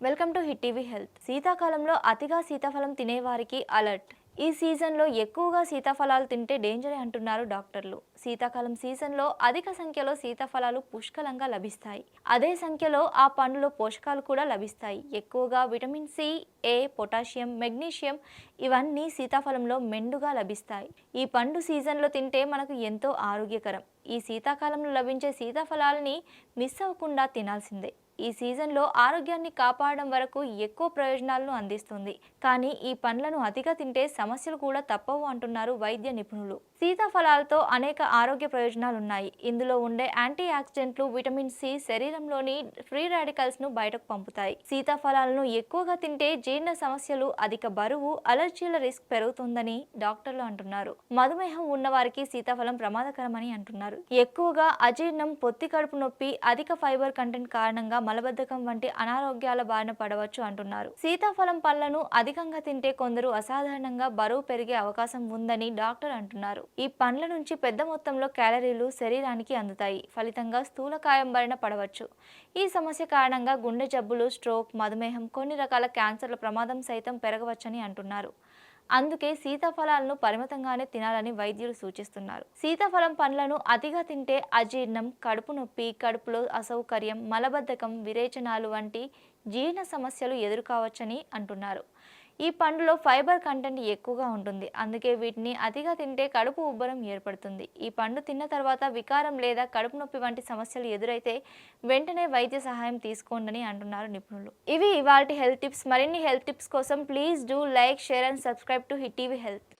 Welcome to hit TV health. శీతాకాలంలో అతిగా సీతాఫలం తినేవారికి అలర్ట్. ఈ సీజన్లో ఎక్కువగా సీతాఫలాలు తింటే డేంజరే అంటున్నారు డాక్టర్లు. శీతాకాలం సీజన్లో అధిక సంఖ్యలో సీతాఫలాలు పుష్కలంగా లభిస్తాయి. అదే సంఖ్యలో ఆ పండులో పోషకాలు కూడా లభిస్తాయి. ఎక్కువగా విటమిన్ సి, ఏ, పొటాషియం, మెగ్నీషియం ఇవన్నీ సీతాఫలంలో మెండుగా లభిస్తాయి. ఈ పండు సీజన్లో తింటే మనకు ఎంతో ఆరోగ్యకరం. ఈ శీతాకాలంలో లభించే సీతాఫలాలని మిస్ అవ్వకుండా తినాల్సిందే. ఈ సీజన్లో ఆరోగ్యాన్ని కాపాడడం వరకు ఎక్కువ ప్రయోజనాలను అందిస్తుంది. కానీ ఈ పండ్లను అతిగా తింటే సమస్యలు కూడా తప్పవు అంటున్నారు వైద్య నిపుణులు. సీతాఫలాలతో అనేక ఆరోగ్య ప్రయోజనాలు ఉన్నాయి. ఇందులో ఉండే యాంటీ ఆక్సిడెంట్లు, విటమిన్ సి శరీరంలోని ఫ్రీ రాడికల్స్ ను బయటకు పంపుతాయి. సీతాఫలాలను ఎక్కువగా తింటే జీర్ణ సమస్యలు, అధిక బరువు, అలర్జీల రిస్క్ పెరుగుతుందని డాక్టర్లు అంటున్నారు. మధుమేహం ఉన్నవారికి సీతాఫలం ప్రమాదకరమని అంటున్నారు. ఎక్కువగా అజీర్ణం, పొత్తి కడుపు నొప్పి, అధిక ఫైబర్ కంటెంట్ కారణంగా మలబద్ధకం వంటి అనారోగ్యాల బారిన పడవచ్చు అంటున్నారు. సీతాఫలం పళ్లను అధికంగా తింటే కొందరు అసాధారణంగా బరువు పెరిగే అవకాశం ఉందని డాక్టర్ అంటున్నారు. ఈ పండ్ల నుంచి పెద్ద మొత్తంలో క్యాలరీలు శరీరానికి అందుతాయి. ఫలితంగా స్థూలకాయం బారిన పడవచ్చు. ఈ సమస్య కారణంగా గుండె జబ్బులు, స్ట్రోక్, మధుమేహం, కొన్ని రకాల క్యాన్సర్ల ప్రమాదం సైతం పెరగవచ్చని అంటున్నారు. అందుకే సీతాఫలాలను పరిమితంగానే తినాలని వైద్యులు సూచిస్తున్నారు. సీతాఫలం పండ్లను అతిగా తింటే అజీర్ణం, కడుపు నొప్పి, కడుపులో అసౌకర్యం, మలబద్ధకం, విరేచనాలు వంటి జీర్ణ సమస్యలు ఎదుర్కోవచ్చని అంటున్నారు. ఈ పండులో ఫైబర్ కంటెంట్ ఎక్కువగా ఉంటుంది. అందుకే వీటిని అతిగా తింటే కడుపు ఉబ్బరం ఏర్పడుతుంది. ఈ పండు తిన్న తర్వాత వికారం లేదా కడుపు నొప్పి వంటి సమస్యలు ఎదురైతే వెంటనే వైద్య సహాయం తీసుకోండి అంటున్నారు నిపుణులు. ఇవి ఇవాల్టి హెల్త్ టిప్స్. మరిన్ని హెల్త్ టిప్స్ కోసం please do like, share and subscribe to hit TV health.